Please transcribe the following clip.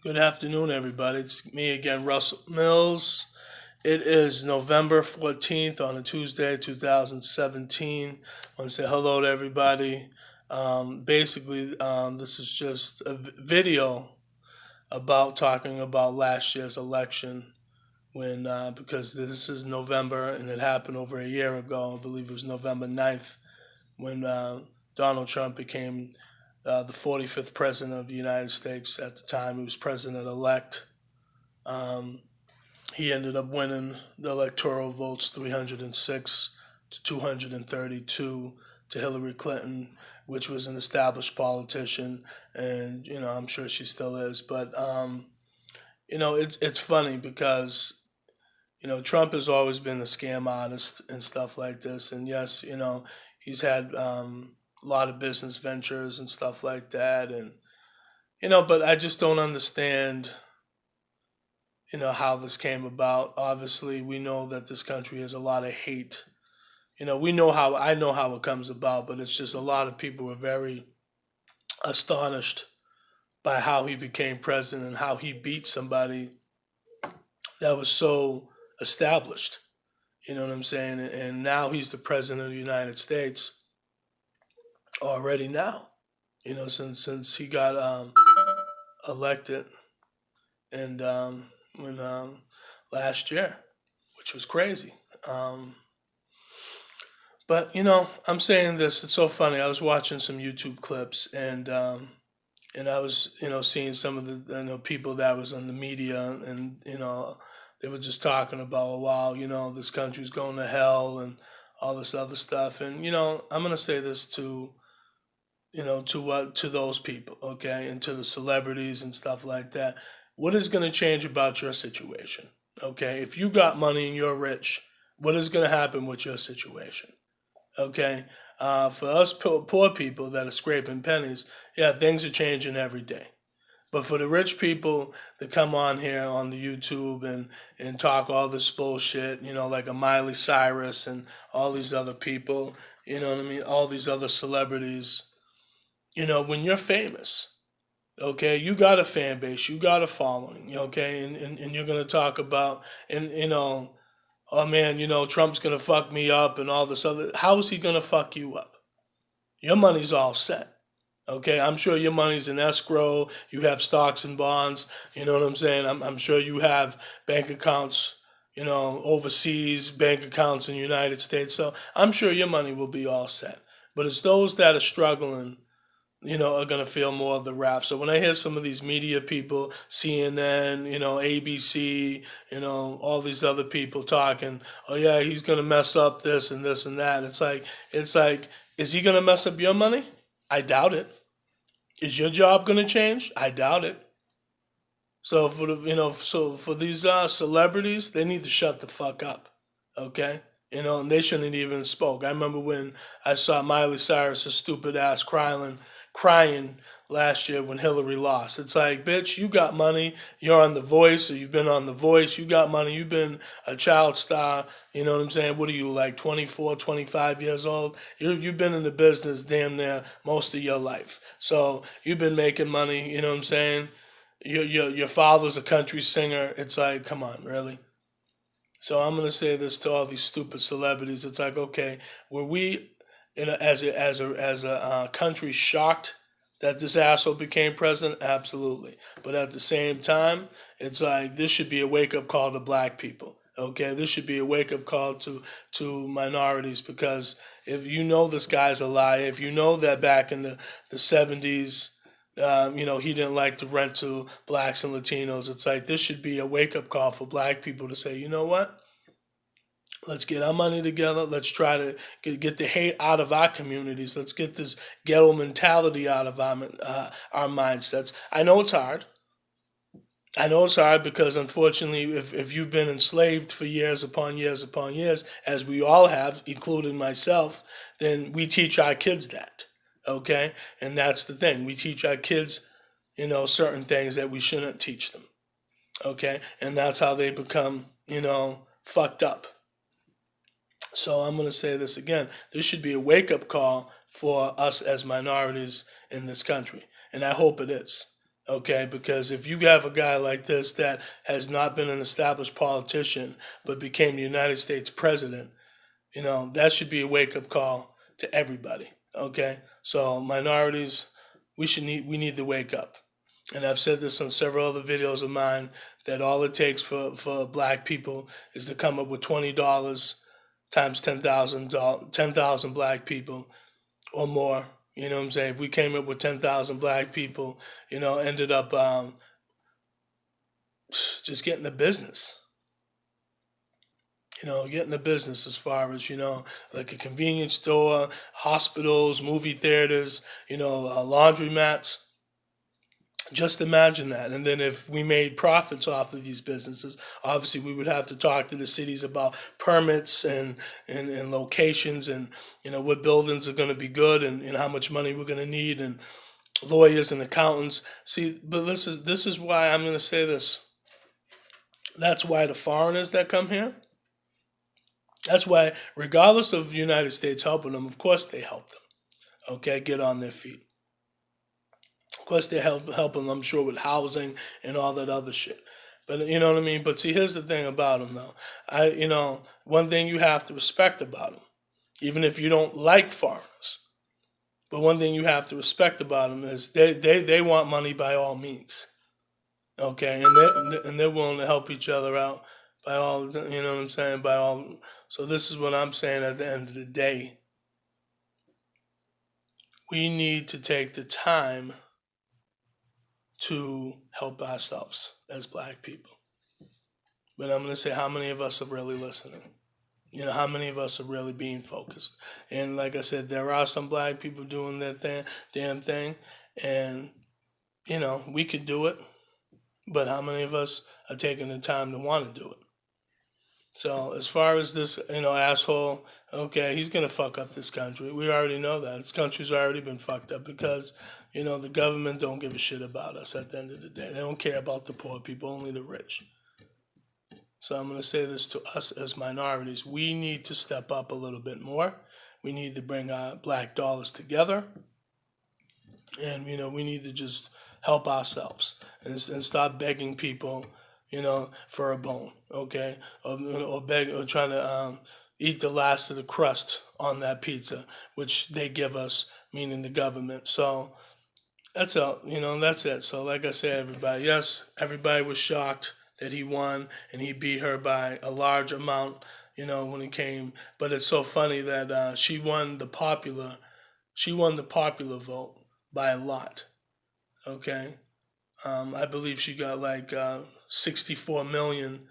Good afternoon, everybody. It's me again, Russell Mills. It is November 14th on a Tuesday, 2017. I want to say hello to everybody. This is just a video about talking about last year's election because this is November and it happened over a year ago. I believe it was November 9th when Donald Trump became the 45th president of the United States. At the time, he was president elect. Um, he ended up winning the electoral votes 306 to 232 to Hillary Clinton, which was an established politician, and I'm sure she still is. But it's funny because Trump has always been a scam artist and stuff like this. And yes, he's had a lot of business ventures and stuff like that. And, but I just don't understand, how this came about. Obviously, we know that this country has a lot of hate. I know how it comes about, but it's just a lot of people were very astonished by how he became president and how he beat somebody that was so established. You know what I'm saying? And now he's the president of the United States already now. Since he got elected and when last year, which was crazy. But I'm saying this. It's so funny. I was watching some YouTube clips and I was seeing some of the people that was on the media and they were just talking about, oh, wow, this country's going to hell and all this other stuff. And I'm gonna say this to those people, okay, and to the celebrities and stuff like that. What is going to change about your situation? Okay, if you got money and you're rich, what is going to happen with your situation? Okay, for us poor people that are scraping pennies, yeah, things are changing every day. But for the rich people that come on here on the YouTube and talk all this bullshit, like a Miley Cyrus and all these other people, you know what I mean, all these other celebrities, when you're famous, okay, you got a fan base, you got a following, okay, and you're gonna talk about and oh man, Trump's gonna fuck me up and all this other. How is he gonna fuck you up? Your money's all set. Okay, I'm sure your money's in escrow. You have stocks and bonds. You know what I'm saying? I'm sure you have bank accounts, overseas bank accounts in the United States. So I'm sure your money will be all set. But it's those that are struggling, are going to feel more of the wrath. So when I hear some of these media people, CNN, ABC, all these other people talking, oh yeah, he's going to mess up this and this and that. It's like, is he going to mess up your money? I doubt it. Is your job going to change? I doubt it. So for these celebrities, they need to shut the fuck up, okay? And they shouldn't even spoke. I remember when I saw Miley Cyrus' stupid ass crying last year when Hillary lost. It's like, bitch, you got money. You're on The Voice, or you've been on The Voice. You got money. You've been a child star. You know what I'm saying? What are you, like 24, 25 years old? You've been in the business damn near most of your life. So you've been making money. You know what I'm saying? Your father's a country singer. It's like, come on, really? So I'm gonna say this to all these stupid celebrities. It's like, okay, were we as a country shocked that this asshole became president? Absolutely. But at the same time, it's like this should be a wake up call to black people. Okay, this should be a wake up call to minorities, because if you know this guy's a liar, if you know that back in the 70s, he didn't like to rent to blacks and Latinos. It's like this should be a wake up call for black people to say, you know what? Let's get our money together. Let's try to get the hate out of our communities. Let's get this ghetto mentality out of our mindsets. I know it's hard. I know it's hard because, unfortunately, if you've been enslaved for years upon years upon years, as we all have, including myself, then we teach our kids that, okay? And that's the thing. We teach our kids, certain things that we shouldn't teach them, okay? And that's how they become, fucked up. So I'm going to say this again. This should be a wake-up call for us as minorities in this country, and I hope it is. Okay, because if you have a guy like this that has not been an established politician but became the United States president, that should be a wake up call to everybody. Okay, so minorities, we need to wake up. And I've said this on several other videos of mine that all it takes for black people is to come up with $20 times 10,000 black people or more. You know what I'm saying? If we came up with 10,000 black people, ended up just getting the business. Getting the business as far as, like a convenience store, hospitals, movie theaters, laundromats. Just imagine that. And then if we made profits off of these businesses, obviously we would have to talk to the cities about permits and locations and, what buildings are going to be good and how much money we're going to need and lawyers and accountants. See, but this is why I'm going to say this. That's why the foreigners that come here, that's why, regardless of the United States helping them, of course they help them, okay, get on their feet. Of course, they're helping, I'm sure, with housing and all that other shit. But you know what I mean? But see, here's the thing about them, though. One thing you have to respect about them, even if you don't like foreigners, but one thing you have to respect about them is they want money by all means. Okay, and they're willing to help each other out by all, you know what I'm saying, by all. So this is what I'm saying at the end of the day. We need to take the time to help ourselves as black people. But I'm going to say, how many of us are really listening? How many of us are really being focused? And like I said, there are some black people doing their damn thing, and we could do it. But how many of us are taking the time to want to do it? So as far as this, asshole, okay, he's gonna fuck up this country. We already know that. This country's already been fucked up because, the government don't give a shit about us at the end of the day. They don't care about the poor people, only the rich. So I'm gonna say this to us as minorities. We need to step up a little bit more. We need to bring our black dollars together. And, we need to just help ourselves and stop begging people, for a bone, okay, or beg or trying to eat the last of the crust on that pizza, which they give us, meaning the government. So that's all, that's it. So like I said, everybody, yes, everybody was shocked that he won and he beat her by a large amount, when he came. But it's so funny that she won the popular vote by a lot. Okay, I believe she got like 64 million